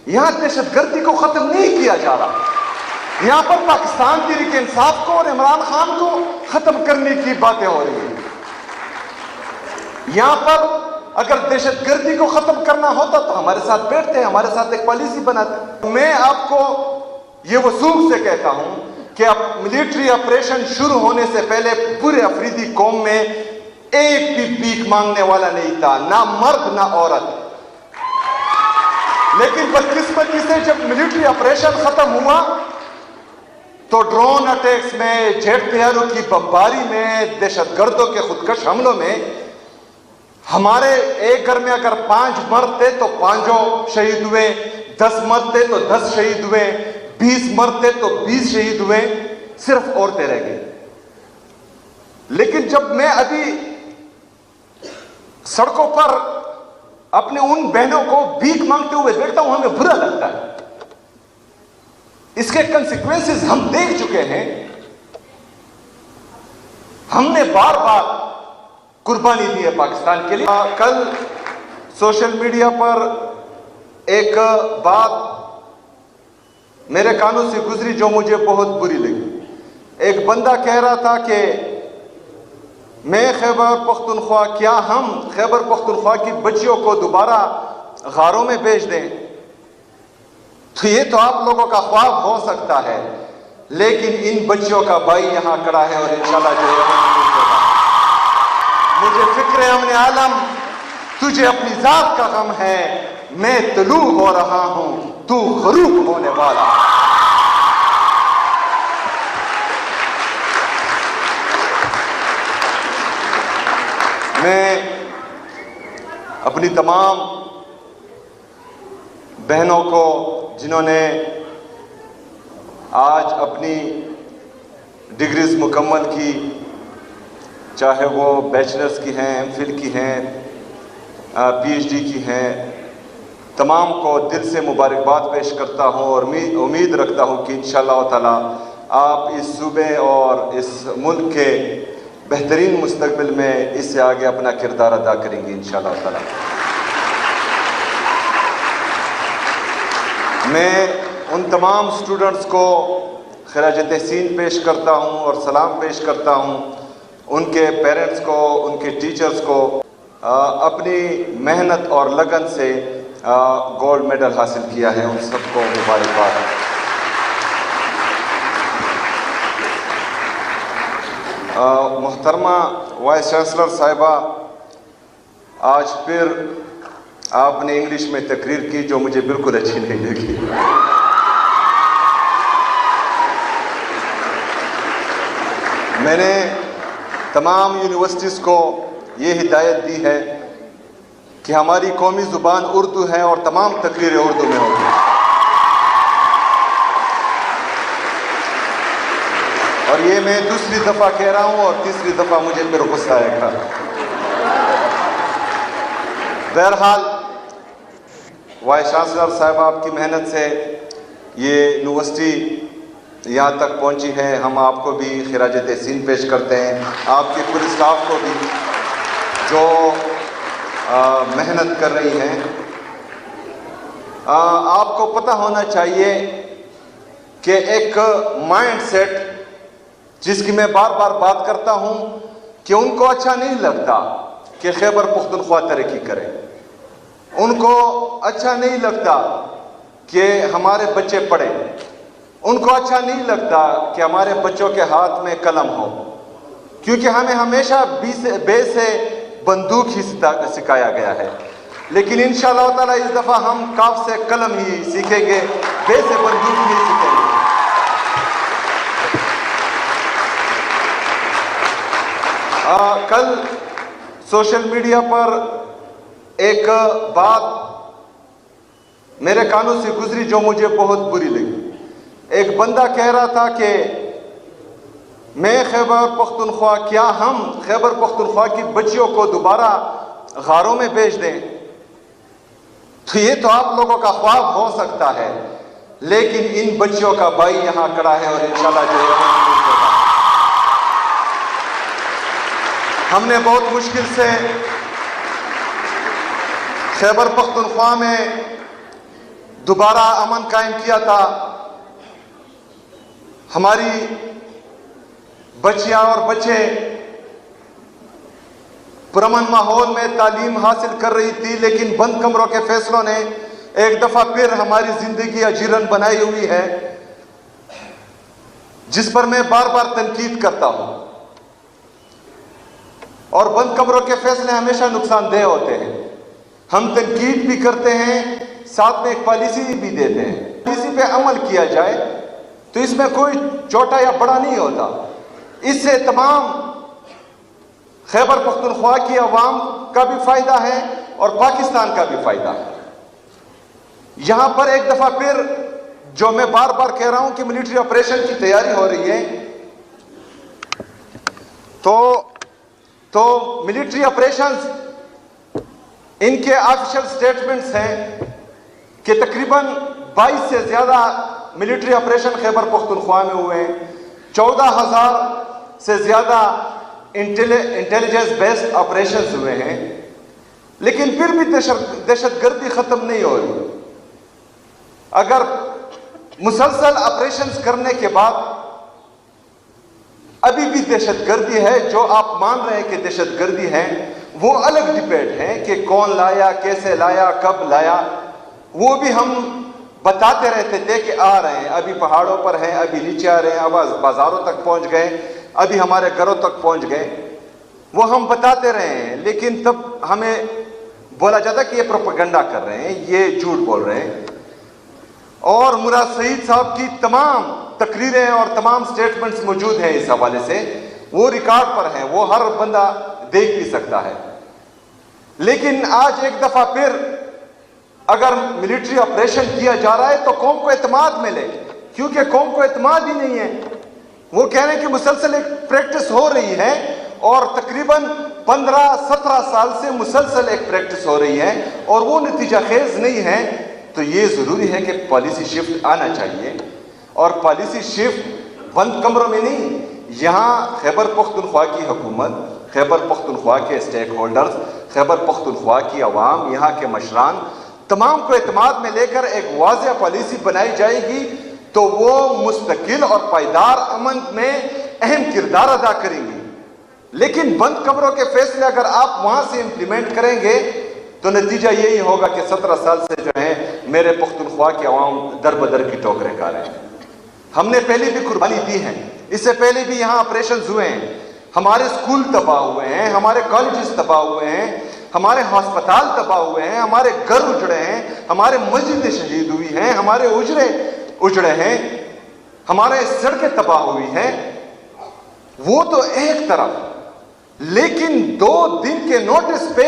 یہاں دہشت گردی کو ختم نہیں کیا جا رہا. یہاں پر پاکستان تحریک انصاف کو اور عمران خان کو ختم کرنے کی باتیں ہو رہی ہیں. یہاں پر اگر دہشت گردی کو ختم کرنا ہوتا تو ہمارے ساتھ بیٹھتے ہیں, ہمارے ساتھ ایک پالیسی بناتے. میں آپ کو یہ وثوق سے کہتا ہوں کہ اب ملٹری آپریشن شروع ہونے سے پہلے پورے افریدی قوم میں ایک بھی بھیک مانگنے والا نہیں تھا, نہ مرد نہ عورت. لیکن بدقسمتی سے جب ملٹری آپریشن ختم ہوا تو ڈرون اٹیکس میں, جیٹ طیاروں کی بمباری میں, دہشت گردوں کے خودکش حملوں میں ہمارے ایک گھر میں اگر 5 مرد تھے تو 5 شہید ہوئے, 10 مرد تھے تو 10 شہید ہوئے, 20 مرد تھے تو 20 شہید ہوئے, صرف عورتیں رہ گئی. لیکن جب میں ابھی سڑکوں پر اپنے ان بہنوں کو بھیک مانگتے ہوئے دیکھتا ہوں ہمیں برا لگتا ہے. اس کے کنسیکوینسز ہم دیکھ چکے ہیں. ہم نے بار بار قربانی دی ہے پاکستان کے لیے. کل سوشل میڈیا پر ایک بات میرے کانوں سے گزری جو مجھے بہت بری لگی. ایک بندہ کہہ رہا تھا کہ میں خیبر پختونخوا, کیا ہم خیبر پختونخوا کی بچیوں کو دوبارہ غاروں میں بھیج دیں؟ تو یہ تو آپ لوگوں کا خواب ہو سکتا ہے, لیکن ان بچیوں کا بھائی یہاں کھڑا ہے اور انشاءاللہ جو ہے مجھے فکر ہے امن عالم, تجھے اپنی ذات کا غم ہے, میں طلوع ہو رہا ہوں, تو غروب ہونے والا. میں اپنی تمام بہنوں کو جنہوں نے آج اپنی ڈگریز مکمل کی, چاہے وہ بیچلرز کی ہیں, ایم فل کی ہیں, پی ایچ ڈی کی ہیں, تمام کو دل سے مبارکباد پیش کرتا ہوں اور امید رکھتا ہوں کہ انشاءاللہ تعالی آپ اس صوبے اور اس ملک کے بہترین مستقبل میں اس سے آگے اپنا کردار ادا کریں گے انشاءاللہ تعالی. میں ان تمام سٹوڈنٹس کو خراج تحسین پیش کرتا ہوں اور سلام پیش کرتا ہوں, ان کے پیرنٹس کو, ان کے ٹیچرز کو. اپنی محنت اور لگن سے گولڈ میڈل حاصل کیا ہے, ان سب کو مبارکباد. محترمہ وائس چانسلر صاحبہ, آج پھر آپ نے انگلش میں تقریر کی جو مجھے بالکل اچھی نہیں لگی. میں نے تمام یونیورسٹیز کو یہ ہدایت دی ہے کہ ہماری قومی زبان اردو ہے اور تمام تقریریں اردو میں ہوگی. اور یہ میں دوسری دفعہ کہہ رہا ہوں اور تیسری دفعہ مجھے پھر غصہ آئے گا. بہرحال وائس چانسلر صاحب, آپ کی محنت سے یہ یونیورسٹی یہاں تک پہنچی ہے. ہم آپ کو بھی خراج تحسین پیش کرتے ہیں, آپ کے پورے اسٹاف کو بھی جو محنت کر رہی ہیں. آپ کو پتہ ہونا چاہیے کہ ایک مائنڈ سیٹ جس کی میں بار بار بات کرتا ہوں کہ ان کو اچھا نہیں لگتا کہ خیبر پختونخوا ترقی کرے, ان کو اچھا نہیں لگتا کہ ہمارے بچے پڑھیں, ان کو اچھا نہیں لگتا کہ ہمارے بچوں کے ہاتھ میں قلم ہو, کیونکہ ہمیں ہمیشہ بے سے بندوق ہی سکھایا گیا ہے. لیکن انشاءاللہ تعالی اس دفعہ ہم کاف سے قلم ہی سیکھیں گے, بے سے بندوق نہیں سیکھیں گے. کل سوشل میڈیا پر ایک بات میرے کانوں سے گزری جو مجھے بہت بری لگی. ایک بندہ کہہ رہا تھا کہ میں خیبر پختونخوا, کیا ہم خیبر پختونخوا کی بچیوں کو دوبارہ غاروں میں بھیج دیں؟ تو یہ تو آپ لوگوں کا خواب ہو سکتا ہے, لیکن ان بچیوں کا بھائی یہاں کھڑا ہے اور انشاءاللہ جو ہے ہم نے بہت مشکل سے خیبر پختونخوا میں دوبارہ امن قائم کیا تھا، ہماری بچیاں اور بچے پرامن ماحول میں تعلیم حاصل کر رہی تھی، لیکن بند کمروں کے فیصلوں نے ایک دفعہ پھر ہماری زندگی اجیرن بنائی ہوئی ہے، جس پر میں بار بار تنقید کرتا ہوں۔ اور بند کمروں کے فیصلے ہمیشہ نقصان دہ ہوتے ہیں، ہم تنقید بھی کرتے ہیں، ساتھ میں ایک پالیسی بھی دیتے ہیں، پالیسی پہ عمل کیا جائے تو اس میں کوئی چھوٹا یا بڑا نہیں ہوتا، اس سے تمام خیبر پختونخوا کی عوام کا بھی فائدہ ہے اور پاکستان کا بھی فائدہ ہے۔ یہاں پر ایک دفعہ پھر جو میں بار بار کہہ رہا ہوں کہ ملٹری آپریشن کی تیاری ہو رہی ہے، تو ملٹری آپریشنز ان کے آفیشل سٹیٹمنٹس ہیں کہ تقریباً 22 سے زیادہ ملٹری آپریشن خیبر پختونخوا میں ہوئے ہیں، 14,000 سے زیادہ انٹیلیجنس بیسڈ آپریشنز ہوئے ہیں، لیکن پھر بھی دہشت گردی ختم نہیں ہو رہی۔ اگر مسلسل آپریشنز کرنے کے بعد ابھی بھی دہشت گردی ہے، جو آپ مان رہے ہیں کہ دہشت گردی ہے، وہ الگ ڈبیٹ ہے کہ کون لایا، کیسے لایا، کب لایا، وہ بھی ہم بتاتے رہتے تھے کہ آ رہے ہیں، ابھی پہاڑوں پر ہیں، ابھی نیچے آ رہے ہیں، اب بازاروں تک پہنچ گئے، ابھی ہمارے گھروں تک پہنچ گئے، وہ ہم بتاتے رہے ہیں، لیکن تب ہمیں بولا جاتا کہ یہ پروپیگنڈا کر رہے ہیں، یہ جھوٹ بول رہے ہیں۔ اور مراد سعید صاحب کی تمام تقریریں اور تمام سٹیٹمنٹس موجود ہیں اس حوالے سے، وہ ریکارڈ پر ہیں، وہ ہر بندہ دیکھ بھی سکتا ہے۔ لیکن آج ایک دفعہ پھر اگر ملٹری آپریشن کیا جا رہا ہے تو قوم کو اعتماد ملے، کیونکہ قوم کو اعتماد ہی نہیں ہے۔ وہ کہہ رہے ہیں کہ مسلسل ایک پریکٹس ہو رہی ہے، اور تقریباً 15-17 سال سے مسلسل ایک پریکٹس ہو رہی ہے اور وہ نتیجہ خیز نہیں ہے، تو یہ ضروری ہے کہ پالیسی شفٹ آنا چاہیے۔ اور پالیسی شفٹ بند کمروں میں نہیں، یہاں خیبر پختونخوا کی حکومت، خیبر پختونخوا کے اسٹیک ہولڈرز، خیبر پختونخوا کی عوام، یہاں کے مشران، تمام کو اعتماد میں لے کر ایک واضح پالیسی بنائی جائے گی تو وہ مستقل اور پائیدار امن میں اہم کردار ادا کریں گی۔ لیکن بند کمروں کے فیصلے اگر آپ وہاں سے امپلیمنٹ کریں گے تو نتیجہ یہی ہوگا کہ 17 سال سے جو ہیں میرے پختونخوا کے عوام در بدر کی ٹوکریں کھا رہے ہیں۔ ہم نے پہلے بھی قربانی دی ہے، اس سے پہلے بھی یہاں آپریشنز ہوئے ہیں، ہمارے اسکول تباہ ہوئے ہیں، ہمارے کالجز تباہ ہوئے ہیں، ہمارے ہسپتال تباہ ہوئے ہیں، ہمارے گھر اجڑے ہیں، ہمارے مسجدیں شہید ہوئی ہیں، ہمارے اجڑے ہیں، ہمارے سڑکیں تباہ ہوئی ہیں۔ وہ تو ایک طرف، لیکن 2 دن کے نوٹس پہ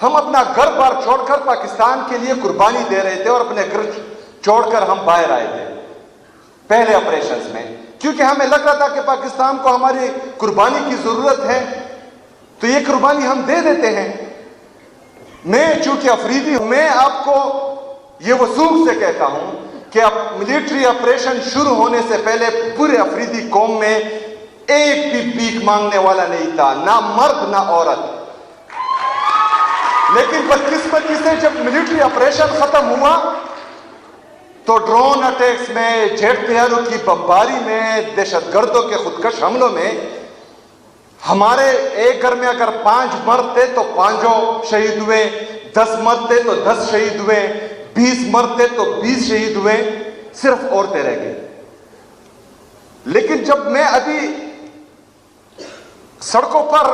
ہم اپنا گھر بار چھوڑ کر پاکستان کے لیے قربانی دے رہے تھے، اور اپنے گھر چھوڑ کر ہم باہر آئے تھے پہلے آپریشنز میں، کیونکہ ہمیں لگ رہا تھا کہ پاکستان کو ہماری قربانی کی ضرورت ہے، تو یہ قربانی ہم دے دیتے ہیں۔ میں چونکہ افریدی ہوں، میں آپ کو یہ وثوق سے کہتا ہوں کہ اب ملٹری آپریشن شروع ہونے سے پہلے پورے افریدی قوم میں ایک بھی بھیک مانگنے والا نہیں تھا، نہ مرد نہ عورت۔ لیکن بدقسمتی سے جب ملٹری آپریشن ختم ہوا تو ڈرون اٹیکس میں، جیٹ طیاروں کی بمباری میں، دہشت گردوں کے خودکش حملوں میں ہمارے ایک گھر میں اگر 5 مرد تھے تو 5 شہید ہوئے، 10 مرد تھے تو 10 شہید ہوئے، 20 مرد تھے تو 20 شہید ہوئے، صرف عورتیں رہ گئی۔ لیکن جب میں ابھی سڑکوں پر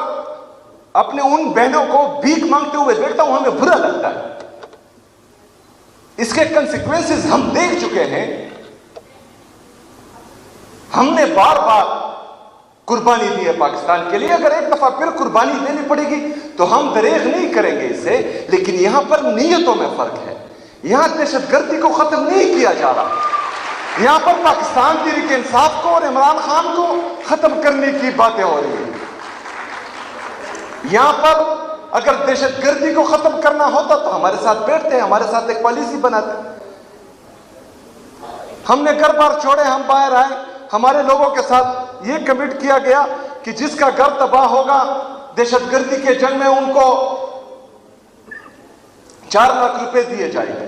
اپنے ان بہنوں کو بھیک مانگتے ہوئے دیکھتا ہوں، ہمیں برا لگتا ہے۔ اس کے کنسیکوینسز ہم دیکھ چکے ہیں، ہم نے بار بار قربانی دی ہے پاکستان کے لیے، اگر ایک دفعہ پھر قربانی دینی پڑے گی تو ہم دریغ نہیں کریں گے اس سے۔ لیکن یہاں پر نیتوں میں فرق ہے، یہاں دہشت گردی کو ختم نہیں کیا جا رہا، یہاں پر پاکستان تحریک انصاف کو اور عمران خان کو ختم کرنے کی باتیں ہو رہی ہیں۔ یہاں پر اگر دہشت گردی کو ختم کرنا ہوتا تو ہمارے ساتھ بیٹھتے ہیں، ہمارے ساتھ ایک پالیسی بناتے۔ ہم نے گھر بار چھوڑے، ہم باہر آئے، ہمارے لوگوں کے ساتھ یہ کمٹ کیا گیا کہ جس کا گھر تباہ ہوگا دہشت گردی کے جنگ میں ان کو 4 لاکھ روپے دیے جائیں گے۔